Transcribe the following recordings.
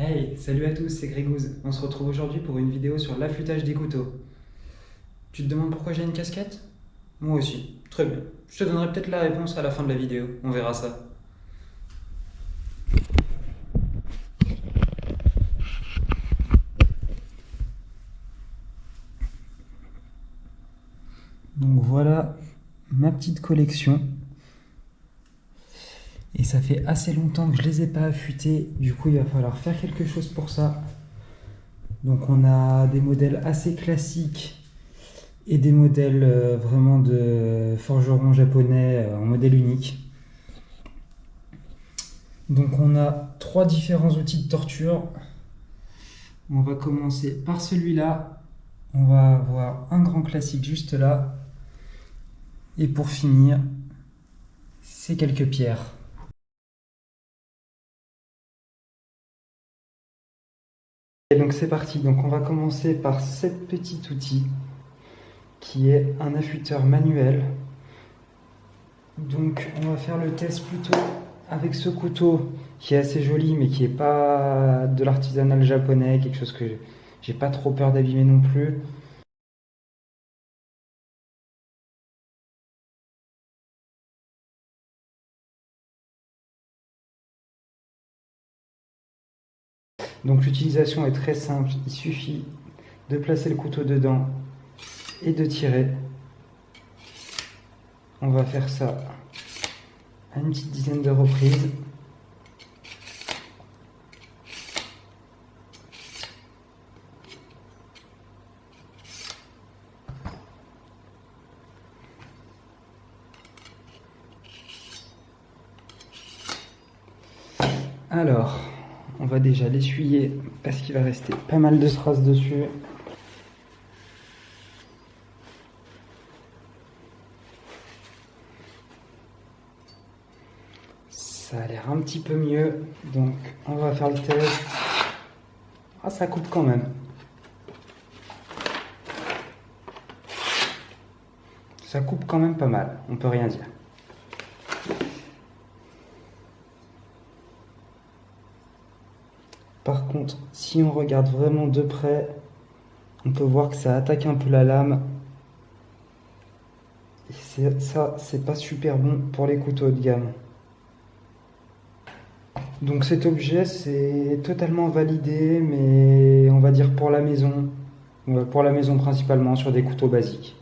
Hey, salut à tous, c'est Grégouze. On se retrouve aujourd'hui pour une vidéo sur l'affûtage des couteaux. Tu te demandes pourquoi j'ai une casquette? Moi aussi. Très bien. Je te donnerai peut-être la réponse à la fin de la vidéo. On verra ça. Donc voilà ma petite collection. Et ça fait assez longtemps que je les ai pas affûtés. Du coup, il va falloir faire quelque chose pour ça. Donc on a des modèles assez classiques et des modèles vraiment de forgerons japonais en modèle unique. Donc on a trois différents outils de torture. On va commencer par celui-là. On va avoir un grand classique juste là. Et pour finir, ces quelques pierres. Et donc c'est parti. Donc on va commencer par ce petit outil qui est un affûteur manuel. Donc on va faire le test plutôt avec ce couteau qui est assez joli mais qui n'est pas de l'artisanal japonais, quelque chose que j'ai pas trop peur d'abîmer non plus. Donc l'utilisation est très simple, il suffit de placer le couteau dedans et de tirer. On va faire ça à une petite dizaine de reprises. Alors, on va déjà l'essuyer parce qu'il va rester pas mal de strass dessus. Ça a l'air un petit peu mieux, donc on va faire le test. Ah, ça coupe quand même. Ça coupe quand même pas mal, on peut rien dire. Par contre, si on regarde vraiment de près, on peut voir que ça attaque un peu la lame. Et ça, c'est pas super bon pour les couteaux haut de gamme. Donc cet objet, c'est totalement validé, mais on va dire pour la maison principalement, sur des couteaux basiques.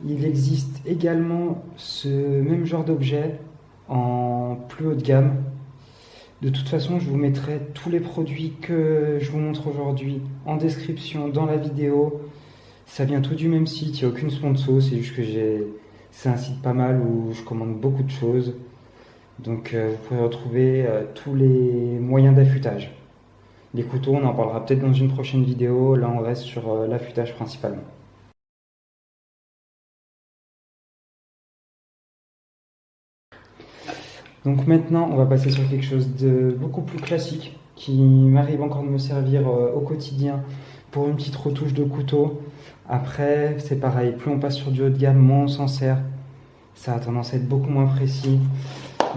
Il existe également ce même genre d'objet en plus haut de gamme. De toute façon, je vous mettrai tous les produits que je vous montre aujourd'hui en description dans la vidéo. Ça vient tout du même site, il n'y a aucune sponsor, c'est juste que c'est un site pas mal où je commande beaucoup de choses. Donc vous pourrez retrouver tous les moyens d'affûtage. Les couteaux, on en parlera peut-être dans une prochaine vidéo. Là, on reste sur l'affûtage principalement. Donc maintenant, on va passer sur quelque chose de beaucoup plus classique qui m'arrive encore de me servir au quotidien pour une petite retouche de couteau. Après, c'est pareil, plus on passe sur du haut de gamme, moins on s'en sert. Ça a tendance à être beaucoup moins précis.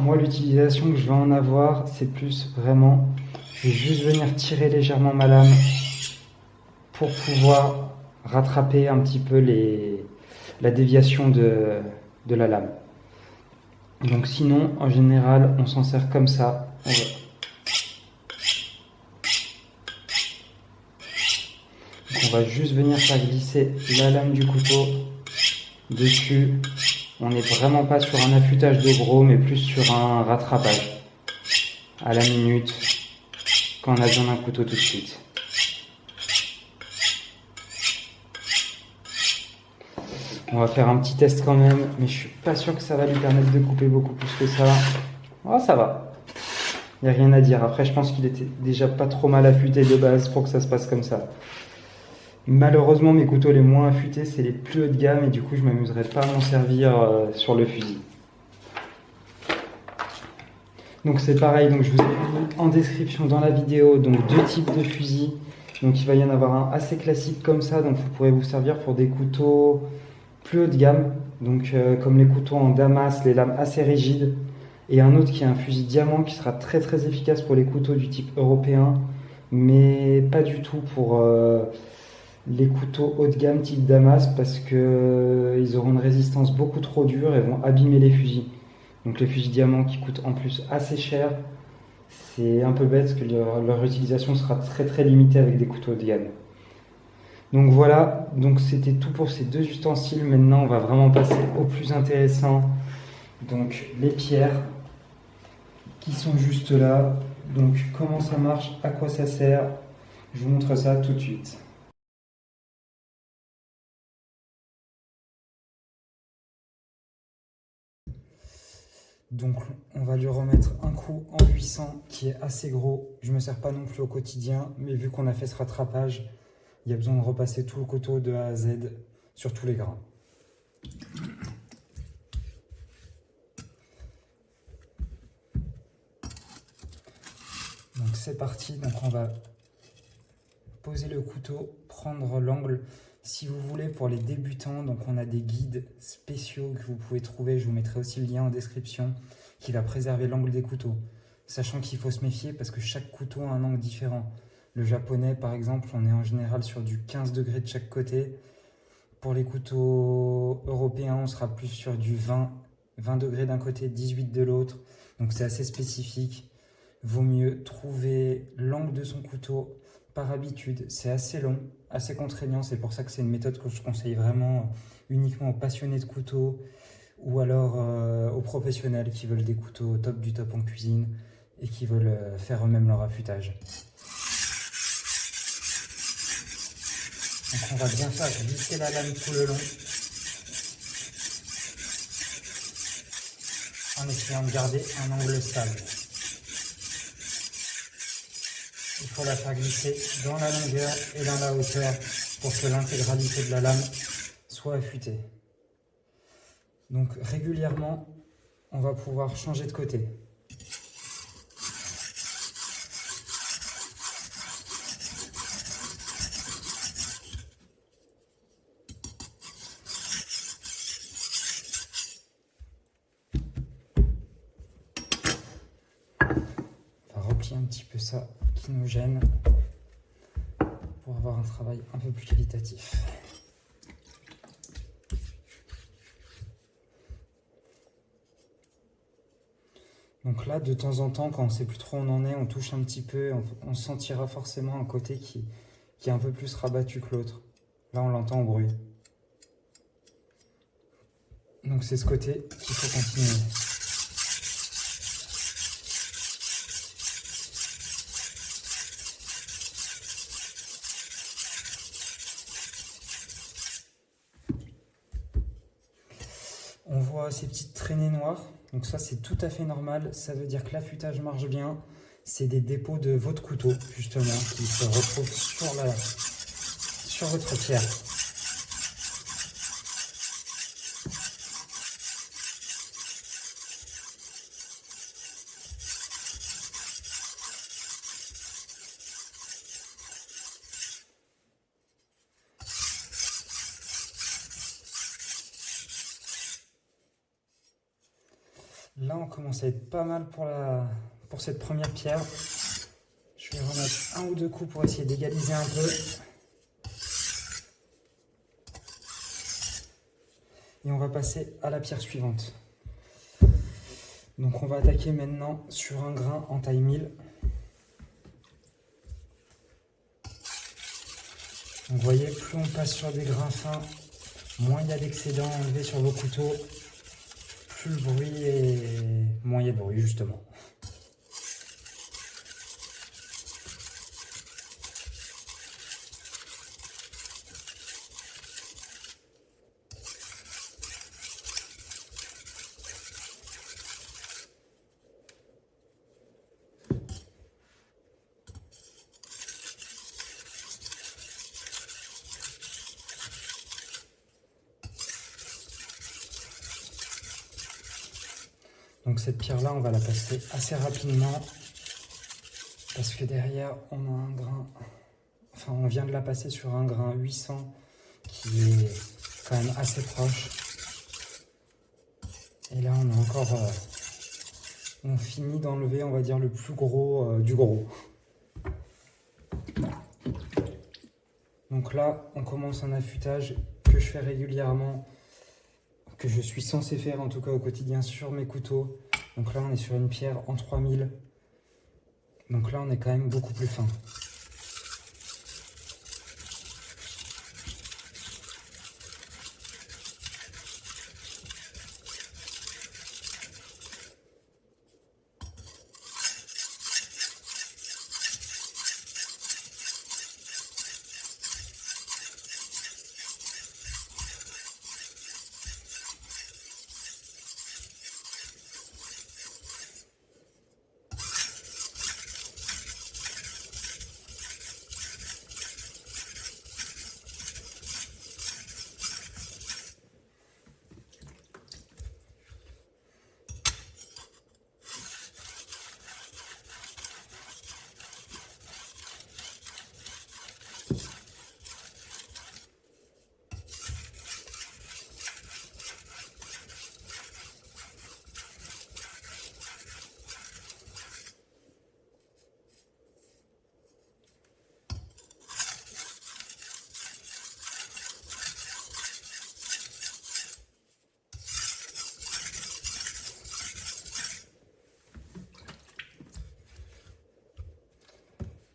Moi, l'utilisation que je vais en avoir, c'est plus vraiment, je vais juste venir tirer légèrement ma lame pour pouvoir rattraper un petit peu la déviation de la lame. Donc sinon, en général, on s'en sert comme ça. On va juste venir faire glisser la lame du couteau dessus. On n'est vraiment pas sur un affûtage de gros, mais plus sur un rattrapage à la minute quand on a besoin d'un couteau tout de suite. On va faire un petit test quand même, mais je suis pas sûr que ça va lui permettre de couper beaucoup plus que ça. Oh, ça va. Il n'y a rien à dire. Après, je pense qu'il était déjà pas trop mal affûté de base pour que ça se passe comme ça. Malheureusement, mes couteaux les moins affûtés, c'est les plus haut de gamme et du coup, je m'amuserai pas à m'en servir sur le fusil. Donc c'est pareil, donc je vous ai mis en description dans la vidéo donc deux types de fusils. Donc il va y en avoir un assez classique comme ça, donc vous pourrez vous servir pour des couteaux plus haut de gamme, donc comme les couteaux en damas, les lames assez rigides. et un autre qui est un fusil diamant qui sera très très efficace pour les couteaux du type européen, mais pas du tout pour les couteaux haut de gamme type Damas parce que ils auront une résistance beaucoup trop dure et vont abîmer les fusils. Donc les fusils diamants qui coûtent en plus assez cher, c'est un peu bête parce que leur utilisation sera très très limitée avec des couteaux haut de gamme. Donc voilà, donc c'était tout pour ces deux ustensiles. Maintenant, on va vraiment passer au plus intéressant. Donc les pierres qui sont juste là. Donc comment ça marche, à quoi ça sert, je vous montre ça tout de suite. Donc on va lui remettre un coup en 800 qui est assez gros. Je ne me sers pas non plus au quotidien, mais vu qu'on a fait ce rattrapage, il y a besoin de repasser tout le couteau de A à Z sur tous les grains. Donc c'est parti, donc on va poser le couteau, prendre l'angle. Si vous voulez, pour les débutants, donc on a des guides spéciaux que vous pouvez trouver, je vous mettrai aussi le lien en description, qui va préserver l'angle des couteaux. Sachant qu'il faut se méfier parce que chaque couteau a un angle différent. Le japonais, par exemple, on est en général sur du 15 degrés de chaque côté. Pour les couteaux européens, on sera plus sur du 20 degrés d'un côté, 18 de l'autre. Donc c'est assez spécifique. Vaut mieux trouver l'angle de son couteau par habitude. C'est assez long, assez contraignant. C'est pour ça que c'est une méthode que je conseille vraiment uniquement aux passionnés de couteaux ou alors aux professionnels qui veulent des couteaux top du top en cuisine et qui veulent faire eux-mêmes leur affûtage. Donc on va bien faire glisser la lame tout le long en essayant de garder un angle stable. Il faut la faire glisser dans la longueur et dans la hauteur pour que l'intégralité de la lame soit affûtée. Donc régulièrement, on va pouvoir changer de côté. On va replier un petit peu ça qui nous gêne pour avoir un travail un peu plus qualitatif. Donc là, de temps en temps, quand on ne sait plus trop où on en est, on touche un petit peu, on sentira forcément un côté qui est un peu plus rabattu que l'autre. Là, on l'entend au bruit. Donc c'est ce côté qu'il faut continuer. On voit ces petites traînées noires. Donc ça, c'est tout à fait normal. Ça veut dire que l'affûtage marche bien. C'est des dépôts de votre couteau, justement, qui se retrouvent sur votre pierre. Là, on commence à être pas mal pour cette première pierre. Je vais remettre un ou deux coups pour essayer d'égaliser un peu. Et on va passer à la pierre suivante. Donc on va attaquer maintenant sur un grain en taille 1000. Donc vous voyez, plus on passe sur des grains fins, moins il y a d'excédent enlevé sur vos couteaux, plus le bruit et moins il y a de bruit justement. Donc cette pierre-là, on va la passer assez rapidement parce que derrière, on a un grain, enfin on vient de la passer sur un grain 800 qui est quand même assez proche. Et là, on a encore on finit d'enlever, on va dire, le plus gros du gros. Donc là, on commence un affûtage que je fais régulièrement, que je suis censé faire en tout cas au quotidien sur mes couteaux. Donc là, on est sur une pierre en 3000. Donc là, on est quand même beaucoup plus fin.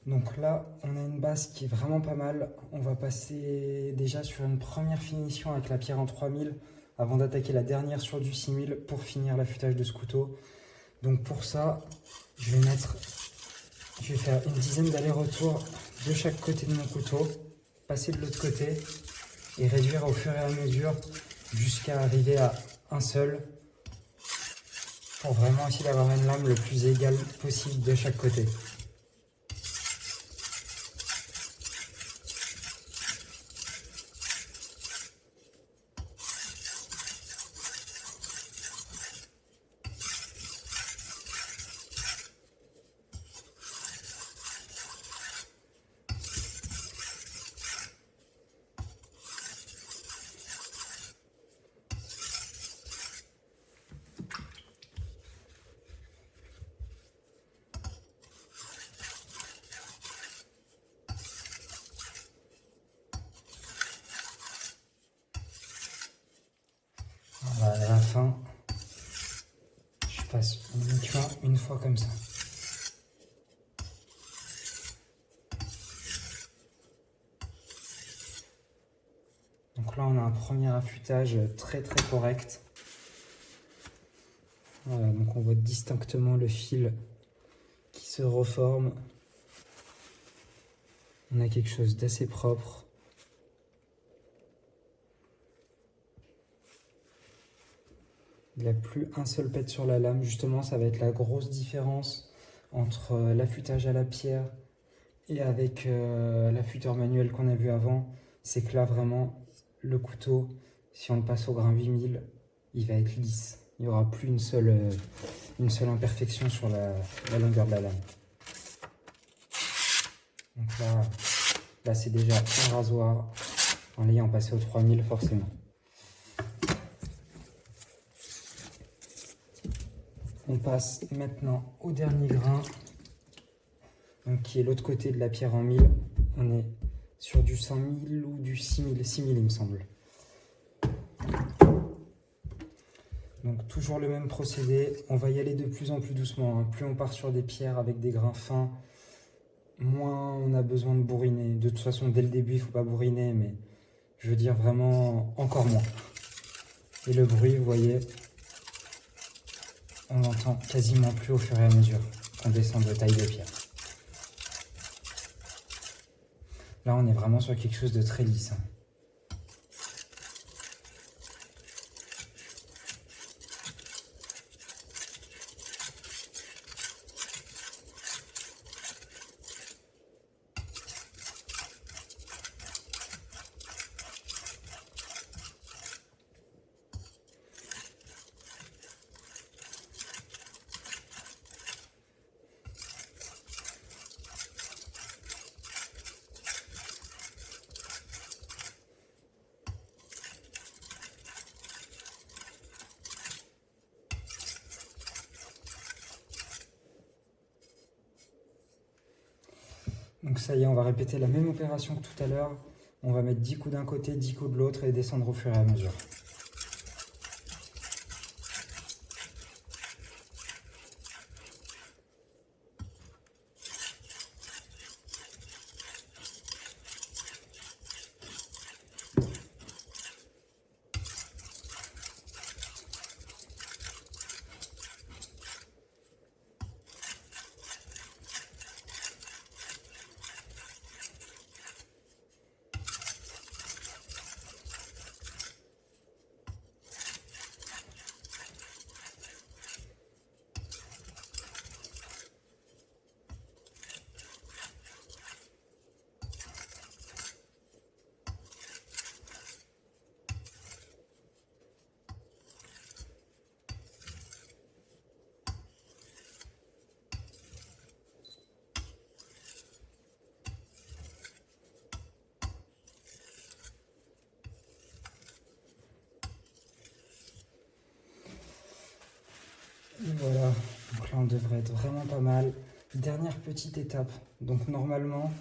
Donc là, on a une base qui est vraiment pas mal. On va passer déjà sur une première finition avec la pierre en 3000 avant d'attaquer la dernière sur du 6000 pour finir l'affûtage de ce couteau. Donc pour ça, je vais faire une dizaine d'allers-retours de chaque côté de mon couteau, passer de l'autre côté et réduire au fur et à mesure jusqu'à arriver à un seul pour vraiment essayer d'avoir une lame le plus égale possible de chaque côté. Voilà, à la fin, je passe uniquement une fois comme ça. Donc là, on a un premier affûtage très correct. Voilà, donc on voit distinctement le fil qui se reforme. On a quelque chose d'assez propre. Il n'y a plus un seul pet sur la lame. Justement, ça va être la grosse différence entre l'affûtage à la pierre et avec l'affûteur manuel qu'on a vu avant. C'est que là, vraiment, le couteau, si on le passe au grain 8000, il va être lisse. Il n'y aura plus une seule imperfection sur la longueur de la lame. Donc là c'est déjà un rasoir en l'ayant passé au 3000 forcément. On passe maintenant au dernier grain, donc qui est l'autre côté de la pierre en 1000. On est sur du 100 000 ou du 6000, 6000 il me semble. Donc toujours le même procédé, on va y aller de plus en plus doucement. Plus on part sur des pierres avec des grains fins, moins on a besoin de bourriner. De toute façon, dès le début, il ne faut pas bourriner, mais je veux dire vraiment encore moins. Et le bruit, vous voyez, on l'entend quasiment plus au fur et à mesure qu'on descend de taille de pierre. Là, on est vraiment sur quelque chose de très lisse. Donc ça y est, on va répéter la même opération que tout à l'heure. On va mettre 10 coups d'un côté, 10 coups de l'autre et descendre au fur et à mesure. Et voilà, donc là on devrait être vraiment pas mal. Dernière petite étape, donc normalement,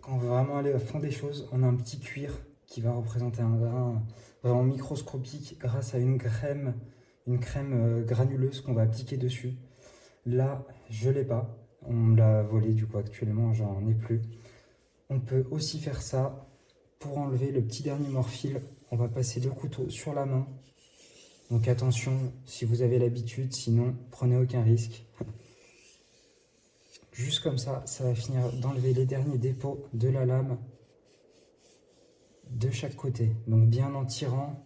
quand on veut vraiment aller au fond des choses, on a un petit cuir qui va représenter un grain vraiment microscopique grâce à une crème granuleuse qu'on va appliquer dessus. Là, je l'ai pas, on me l'a volé du coup actuellement, j'en ai plus. On peut aussi faire ça pour enlever le petit dernier morphile. On va passer le couteau sur la main. Donc attention, si vous avez l'habitude, sinon prenez aucun risque. Juste comme ça, ça va finir d'enlever les derniers dépôts de la lame de chaque côté. Donc bien en tirant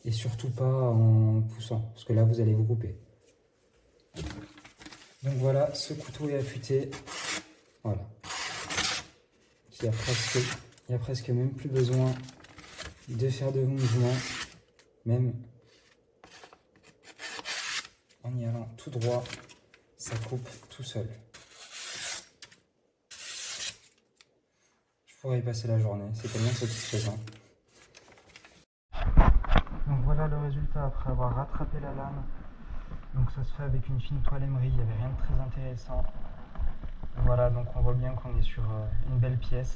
et surtout pas en poussant, parce que là vous allez vous couper. Donc voilà, ce couteau est affûté. Voilà. Il n'y a presque même plus besoin de faire de mouvement, même en y allant tout droit, ça coupe tout seul. Je pourrais y passer la journée, c'est tellement satisfaisant. Donc voilà le résultat après avoir rattrapé la lame. Donc ça se fait avec une fine toile émery, il n'y avait rien de très intéressant. Voilà, donc on voit bien qu'on est sur une belle pièce.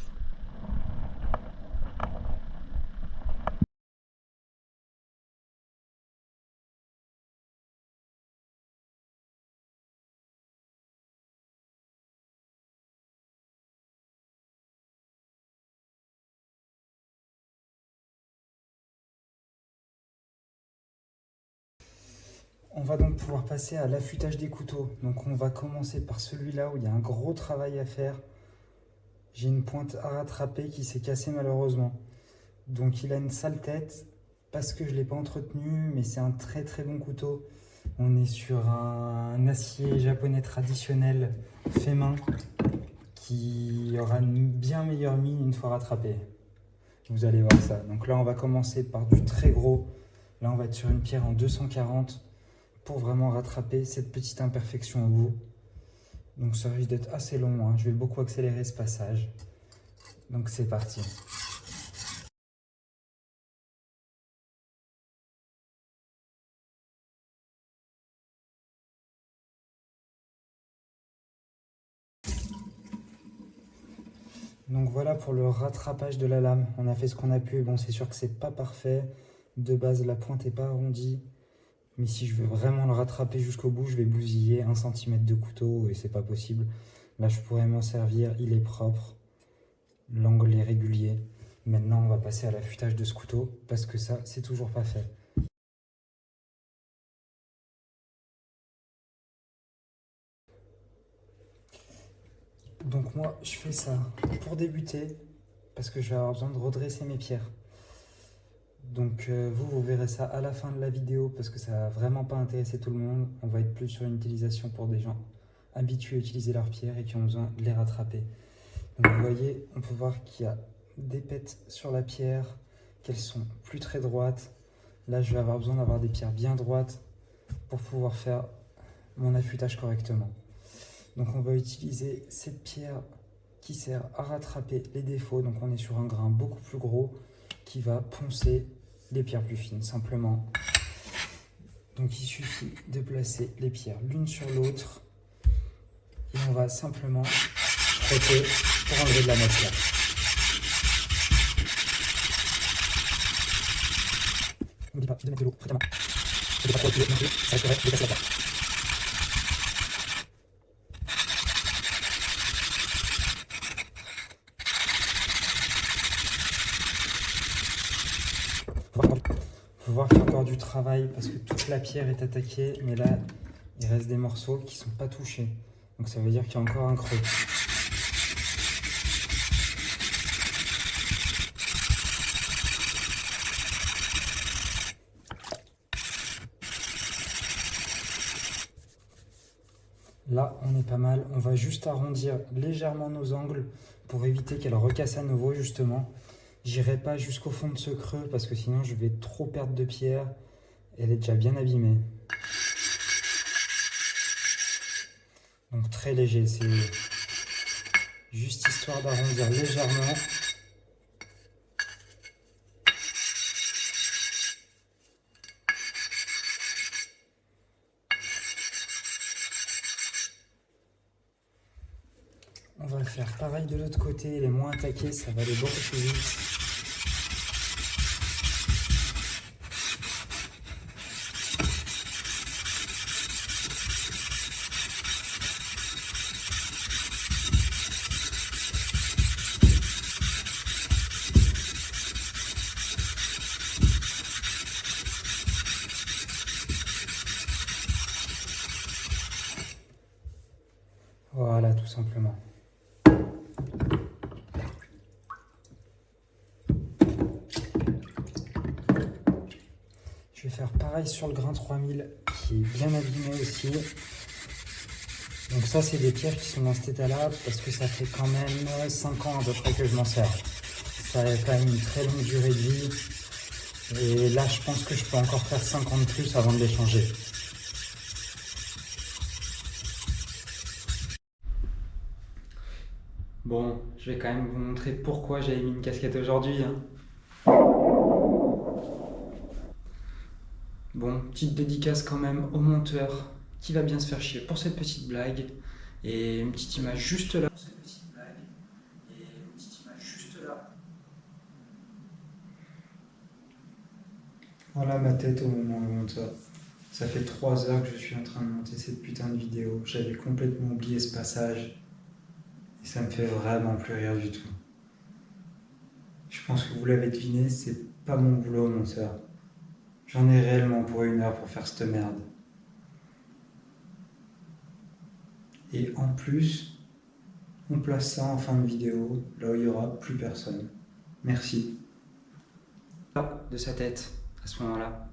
On va donc pouvoir passer à l'affûtage des couteaux. Donc on va commencer par celui-là où il y a un gros travail à faire. J'ai une pointe à rattraper qui s'est cassée malheureusement. Donc il a une sale tête parce que je ne l'ai pas entretenu, mais c'est un très très bon couteau. On est sur un acier japonais traditionnel fait main qui aura une bien meilleure mine une fois rattrapé. Vous allez voir ça. Donc là on va commencer par du très gros. Là on va être sur une pierre en 240 pour vraiment rattraper cette petite imperfection au bout. Donc ça risque d'être assez long, hein. Je vais beaucoup accélérer ce passage. Donc c'est parti. Donc voilà pour le rattrapage de la lame. On a fait ce qu'on a pu. Bon, c'est sûr que c'est pas parfait. De base, la pointe n'est pas arrondie. Mais si je veux vraiment le rattraper jusqu'au bout, je vais bousiller 1 cm de couteau et c'est pas possible. Là, je pourrais m'en servir. Il est propre. L'angle est régulier. Maintenant, on va passer à l'affûtage de ce couteau parce que ça, c'est toujours pas fait. Donc moi, je fais ça pour débuter parce que je vais avoir besoin de redresser mes pierres. Donc vous verrez ça à la fin de la vidéo parce que ça va vraiment pas intéresser tout le monde. On va être plus sur une utilisation pour des gens habitués à utiliser leurs pierres et qui ont besoin de les rattraper. Donc vous voyez, on peut voir qu'il y a des pètes sur la pierre, qu'elles sont plus très droites. Là, je vais avoir besoin d'avoir des pierres bien droites pour pouvoir faire mon affûtage correctement. Donc on va utiliser cette pierre qui sert à rattraper les défauts. Donc on est sur un grain beaucoup plus gros qui va poncer les pierres plus fines simplement. Donc il suffit de placer les pierres l'une sur l'autre et on va simplement frotter pour enlever de la matière. N'oublie pas de mettre de l'eau fréquemment. Et de pas trop appuyer non plus, ça risquerait de casser la pâte. Faut voir qu'il y a encore du travail parce que toute la pierre est attaquée, mais là, il reste des morceaux qui ne sont pas touchés. Donc ça veut dire qu'il y a encore un creux. Là, on est pas mal. On va juste arrondir légèrement nos angles pour éviter qu'elle recasse à nouveau, justement. J'irai pas jusqu'au fond de ce creux parce que sinon je vais trop perdre de pierre. Elle est déjà bien abîmée. Donc très léger, c'est juste histoire d'arrondir légèrement. On va faire pareil de l'autre côté, les moins attaqués, ça va aller beaucoup plus vite. Voilà, tout simplement. Je vais faire pareil sur le grain 3000 qui est bien abîmé aussi. Donc ça, c'est des pierres qui sont dans cet état-là parce que ça fait quand même 5 ans à peu près que je m'en sers. Ça a quand même une très longue durée de vie. Et là, je pense que je peux encore faire 5 ans de plus avant de les changer. Bon, je vais quand même vous montrer pourquoi j'avais mis une casquette aujourd'hui, hein. Bon, petite dédicace quand même au monteur qui va bien se faire chier pour cette petite blague. Et une petite image juste là. Voilà ma tête au moment où on monte ça. Ça fait 3 heures que je suis en train de monter cette putain de vidéo. J'avais complètement oublié ce passage. Et ça me fait vraiment plus rire du tout. Je pense que vous l'avez deviné, c'est pas mon boulot monteur. J'en ai réellement pour 1 heure pour faire cette merde. Et en plus, on place ça en fin de vidéo, là où il n'y aura plus personne. Merci. De sa tête, à ce moment-là.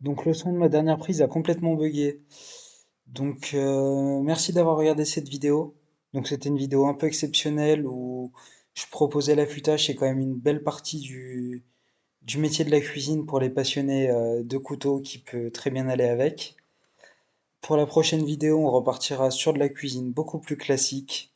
Donc le son de ma dernière prise a complètement bugué. Donc merci d'avoir regardé cette vidéo. Donc c'était une vidéo un peu exceptionnelle où je proposais l'affûtage, c'est quand même une belle partie du métier de la cuisine pour les passionnés de couteaux qui peut très bien aller avec. Pour la prochaine vidéo, on repartira sur de la cuisine beaucoup plus classique.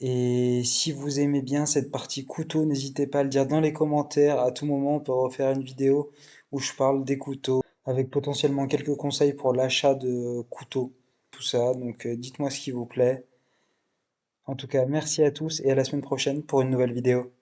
Et si vous aimez bien cette partie couteau, n'hésitez pas à le dire dans les commentaires. À tout moment, on peut refaire une vidéo où je parle des couteaux, avec potentiellement quelques conseils pour l'achat de couteaux, tout ça. Donc dites-moi ce qui vous plaît. En tout cas, merci à tous et à la semaine prochaine pour une nouvelle vidéo.